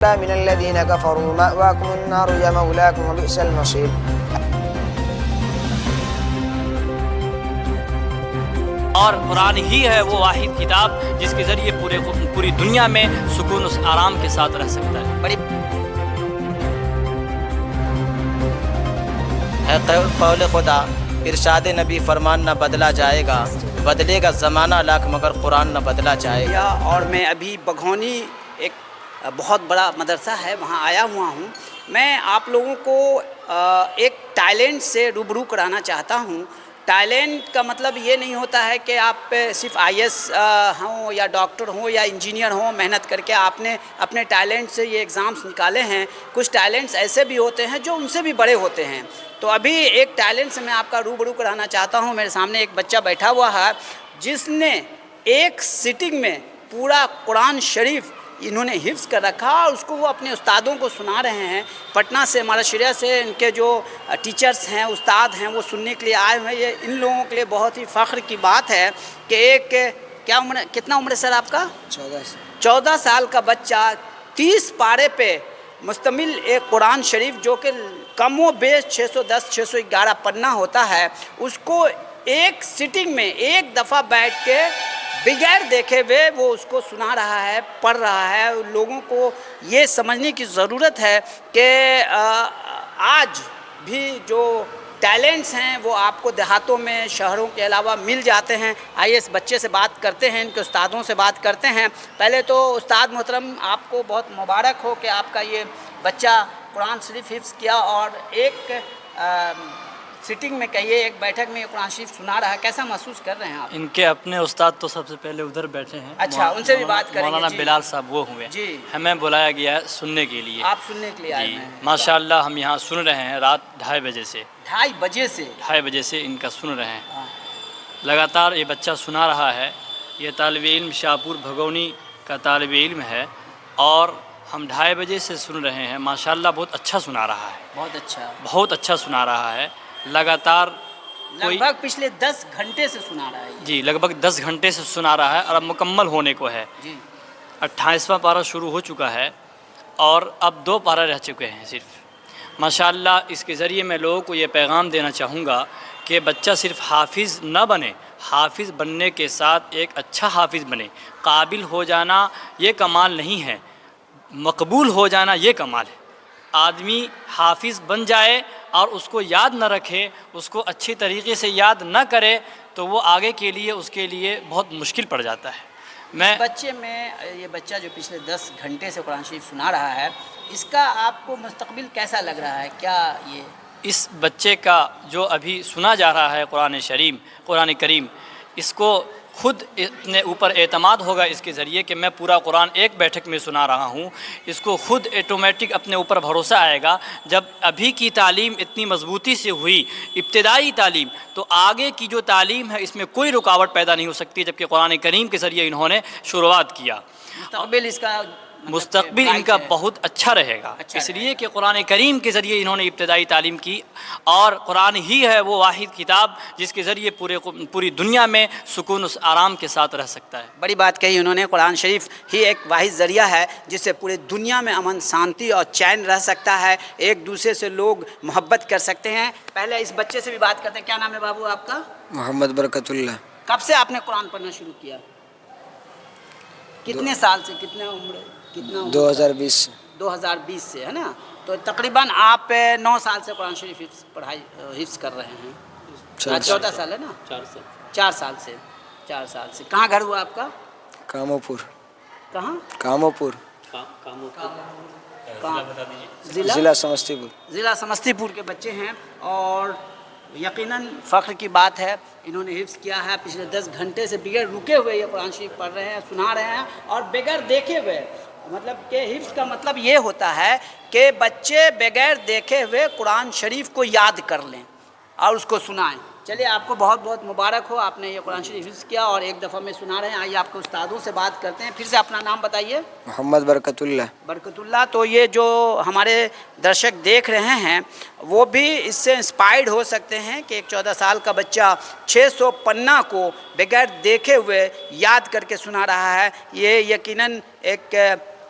من الذين كفروا مأواكم النار يا مولاكم وبئس المصير. اور قرآن ہی ہے وہ واحد کتاب جس کے ذریعے پوری دنیا میں سکون و آرام کے ساتھ رہ سکتا ہے. بڑی ہے قول خدا، ارشاد نبی فرمان نہ بدلا جائے گا، بدلے گا زمانہ لاکھ مگر قرآن نہ بدلا جائے گا. اور میں ابھی بگھونی ایک بہت بڑا مدرسہ ہے وہاں آیا ہوا ہوں. میں آپ لوگوں کو ایک ٹیلنٹ سے روبرو کرانا چاہتا ہوں. ٹیلنٹ کا مطلب یہ نہیں ہوتا ہے کہ آپ صرف آئی ایس ہوں یا ڈاکٹر ہوں یا انجینئر ہوں، محنت کر کے آپ نے اپنے ٹیلنٹ سے یہ ایگزامس نکالے ہیں. کچھ ٹیلنٹس ایسے بھی ہوتے ہیں جو ان سے بھی بڑے ہوتے ہیں. تو ابھی ایک ٹیلنٹ سے میں آپ کا روبرو کرانا چاہتا ہوں. میرے سامنے ایک بچہ بیٹھا ہوا ہے جس نے ایک سٹنگ میں پورا قرآن شریف انہوں نے حفظ کر رکھا اور اس کو وہ اپنے استادوں کو سنا رہے ہیں. پٹنہ سے، معاشرہ سے ان کے جو ٹیچرز ہیں، استاد ہیں، وہ سننے کے لیے آئے ہوئے ہیں. یہ ان لوگوں کے لیے بہت ہی فخر کی بات ہے کہ ایک کتنا عمر ہے سر آپ کا؟ 14 سال کا بچہ 30 پارے پہ مشتمل ایک قرآن شریف جو کہ کم و بیش 610 611 پنا ہوتا ہے، اس کو ایک سٹنگ میں ایک دفعہ بیٹھ کے بغیر دیکھے ہوئے وہ اس کو سنا رہا ہے، پڑھ رہا ہے. لوگوں کو یہ سمجھنے کی ضرورت ہے کہ آج بھی جو ٹیلنٹس ہیں وہ آپ کو دیہاتوں میں، شہروں کے علاوہ مل جاتے ہیں. آئیے اس بچے سے بات کرتے ہیں، ان کے استادوں سے بات کرتے ہیں. پہلے تو استاد محترم آپ کو بہت مبارک ہو کہ آپ کا یہ بچہ قرآن شریف حفظ کیا اور ایک سٹنگ میں کہیے ایک بیٹھک میں یہ قرآن شریف سنا رہا ہے. کیسا محسوس کر رہے ہیں آپ؟ ان کے اپنے استاد تو سب سے پہلے ادھر بیٹھے ہیں. اچھا، ان سے بھی بات کریں گے. مولانا بلال صاحب وہ ہوئے جی، ہمیں بلایا گیا ہے سننے کے لیے. آپ سننے کے لیے آئے جی ہیں؟ ماشاءاللہ ہم یہاں سن رہے ہیں رات 2:30 بجے سے. 2:30 بجے سے ان کا سن رہے ہیں. لگاتار یہ بچہ سنا رہا ہے. یہ طالب علم شاہپور بھگونی کا طالب علم ہے اور ہم 2:30 بجے سے سن رہے ہیں. ماشاءاللہ بہت اچھا سنا رہا ہے. بہت اچھا سنا رہا ہے. لگاتار لگ بھگ پچھلے 10 گھنٹے سے سنا رہا ہے. جی لگ بھگ 10 گھنٹے سے سنا رہا ہے اور اب مکمل ہونے کو ہے. جی 28واں پارہ شروع ہو چکا ہے اور اب 2 پارہ رہ چکے ہیں صرف. ماشاءاللہ اس کے ذریعے میں لوگوں کو یہ پیغام دینا چاہوں گا کہ بچہ صرف حافظ نہ بنے، حافظ بننے کے ساتھ ایک اچھا حافظ بنے. قابل ہو جانا یہ کمال نہیں ہے، مقبول ہو جانا یہ کمال ہے. آدمی حافظ بن جائے اور اس کو یاد نہ رکھے، اس کو اچھی طریقے سے یاد نہ کرے تو وہ آگے کے لیے اس کے لیے بہت مشکل پڑ جاتا ہے. یہ بچہ جو پچھلے 10 گھنٹے سے قرآن شریف سنا رہا ہے، اس کا آپ کو مستقبل کیسا لگ رہا ہے؟ کیا یہ اس بچے کا جو ابھی سنا جا رہا ہے قرآن کریم، اس کو خود اپنے اوپر اعتماد ہوگا اس کے ذریعے کہ میں پورا قرآن ایک بیٹھک میں سنا رہا ہوں. اس کو خود آٹومیٹک اپنے اوپر بھروسہ آئے گا. جب ابھی کی تعلیم اتنی مضبوطی سے ہوئی، ابتدائی تعلیم، تو آگے کی جو تعلیم ہے اس میں کوئی رکاوٹ پیدا نہیں ہو سکتی. جبکہ قرآن کریم کے ذریعے انہوں نے شروعات کیا. مستقبل ان کا بہت اچھا رہے گا، اس لیے کہ قرآن کریم کے ذریعے انہوں نے ابتدائی تعلیم کی اور قرآن ہی ہے وہ واحد کتاب جس کے ذریعے پوری دنیا میں سکون و آرام کے ساتھ رہ سکتا ہے. بڑی بات کہی انہوں نے. قرآن شریف ہی ایک واحد ذریعہ ہے جس سے پورے دنیا میں امن، شانتی اور چین رہ سکتا ہے. ایک دوسرے سے لوگ محبت کر سکتے ہیں. پہلے اس بچے سے بھی بات کرتے ہیں. کیا نام ہے بابو آپ کا؟ محمد برکت اللہ. کب سے آپ نے قرآن پڑھنا شروع کیا؟ کتنے سال سے؟ کتنا عمر؟ 2020 سے. 2020 سے ہے نا. تو تقریباً آپ 9 سال سے قرآن شریف حفظ کر رہے ہیں. 14 سال ہے نا. 4 سال سے. 4 سال سے. کہاں گھر ہوا آپ کا؟ کاموپور. کہاں؟ کاموپور. ضلع سمستی پور. ضلع سمستی پور کے بچے ہیں اور یقیناً فخر کی بات ہے. انہوں نے حفظ کیا ہے. پچھلے 10 گھنٹے سے بغیر رکے ہوئے یہ قرآن شریف پڑھ رہے ہیں، سنا رہے ہیں اور بغیر دیکھے ہوئے. مطلب کہ حفظ کا مطلب یہ ہوتا ہے کہ بچے بغیر دیکھے ہوئے قرآن شریف کو یاد کر لیں اور اس کو سنائیں. چلیے آپ کو بہت بہت مبارک ہو، آپ نے یہ قرآن شریف حفظ کیا اور ایک دفعہ میں سنا رہے ہیں. آئیے آپ کے استادوں سے بات کرتے ہیں. پھر سے اپنا نام بتائیے. محمد برکت اللہ. برکت اللہ. تو یہ جو ہمارے درشک دیکھ رہے ہیں وہ بھی اس سے انسپائرڈ ہو سکتے ہیں کہ ایک 14 سال کا بچہ 600 پنا کو بغیر دیکھے ہوئے یاد کر کے سنا رہا ہے. یہ یقیناً ایک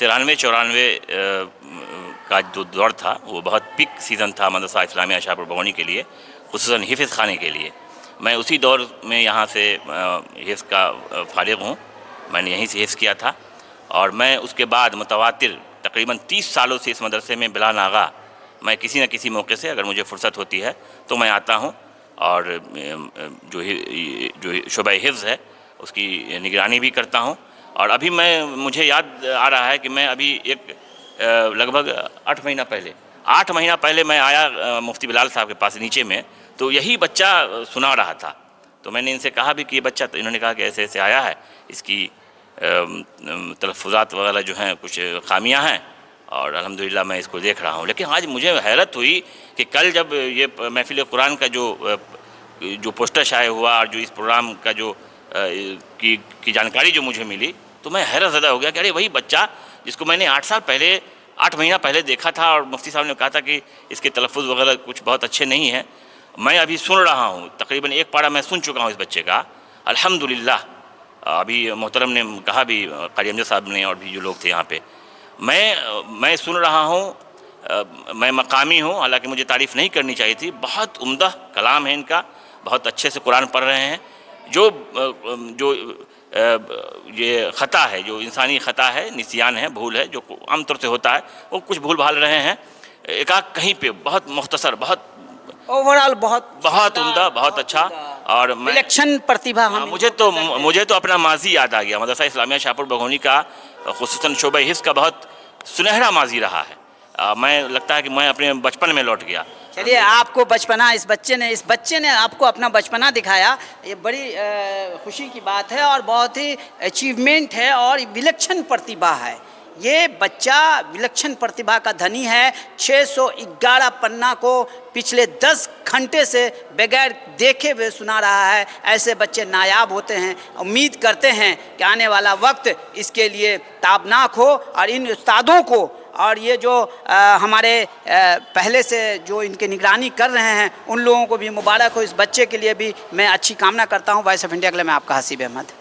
93-94 کا جو دور تھا وہ بہت پک سیزن تھا مدرسہ اسلامیہ شاہپور بھگونی کے لیے، خصوصاً حفظ خانے کے لیے. میں اسی دور میں یہاں سے حفظ کا فارغ ہوں. میں نے یہیں سے حفظ کیا تھا، اور میں اس کے بعد متواتر تقریباً 30 سالوں سے اس مدرسے میں بلا ناغہ میں کسی نہ کسی موقع سے اگر مجھے فرصت ہوتی ہے تو میں آتا ہوں، اور جو شعبہ حفظ ہے اس کی نگرانی بھی کرتا ہوں. اور ابھی مجھے یاد آ رہا ہے کہ میں ابھی لگ بھگ 8 مہینہ پہلے میں آیا مفتی بلال صاحب کے پاس نیچے میں، تو یہی بچہ سنا رہا تھا. تو میں نے ان سے کہا بھی کہ یہ بچہ، تو انہوں نے کہا کہ ایسے ایسے آیا ہے، اس کی تلفظات وغیرہ جو ہیں کچھ خامیاں ہیں، اور الحمدللہ میں اس کو دیکھ رہا ہوں. لیکن آج مجھے حیرت ہوئی کہ کل جب یہ محفل قرآن کا جو پوسٹر شائع ہوا، اور جو اس پروگرام کا کی جانکاری جو مجھے ملی، تو میں حیرت زدہ ہو گیا کہ ارے وہی بچہ جس کو میں نے 8 مہینہ پہلے دیکھا تھا، اور مفتی صاحب نے کہا تھا کہ اس کے تلفظ وغیرہ کچھ بہت اچھے نہیں ہیں. میں ابھی سن رہا ہوں، تقریباً 1 پارہ میں سن چکا ہوں اس بچے کا الحمدللہ. ابھی محترم نے کہا بھی، قاری امجد صاحب نے، اور بھی جو لوگ تھے یہاں پہ، میں سن رہا ہوں. میں مقامی ہوں، حالانکہ مجھے تعریف نہیں کرنی چاہیے تھی. بہت عمدہ کلام ہے ان کا، بہت اچھے سے قرآن پڑھ رہے ہیں. جو یہ خطا ہے، جو انسانی خطا ہے، نسیان ہے، بھول ہے، جو عام طور سے ہوتا ہے، وہ کچھ بھول بھال رہے ہیں. ایک آدھ کہیں پہ بہت مختصر، بہت اوورال بہت عمدہ، بہت اچھا. اور الیکشن پرتیبھا مجھے تو اپنا ماضی یاد آ گیا. مدرسہ اسلامیہ شاہپور بھگونی کا، خصوصاً شعبہ حفظ کا بہت سنہرا ماضی رہا ہے. میں لگتا ہے کہ میں اپنے بچپن میں لوٹ گیا. چلیے، آپ کو بچپنا اس بچے نے آپ کو اپنا بچپنا دکھایا. یہ بڑی خوشی کی بات ہے، اور بہت ہی اچیومنٹ ہے، اور وِلکشن پرتیبھا ہے. یہ بچہ وِلکشن پرتیبھا کا دھنی ہے. 611 پنا کو پچھلے 10 گھنٹے سے بغیر دیکھے ہوئے سنا رہا ہے. ایسے بچے نایاب ہوتے ہیں. امید کرتے ہیں کہ آنے والا وقت اس کے لیے تابناک ہو، اور ان استادوں کو، اور یہ جو ہمارے پہلے سے جو ان کی نگرانی کر رہے ہیں، ان لوگوں کو بھی مبارک ہو. اس بچے کے لیے بھی میں اچھی کامنا کرتا ہوں. وائس آف انڈیا کے لیے میں آپ کا حسیب احمد.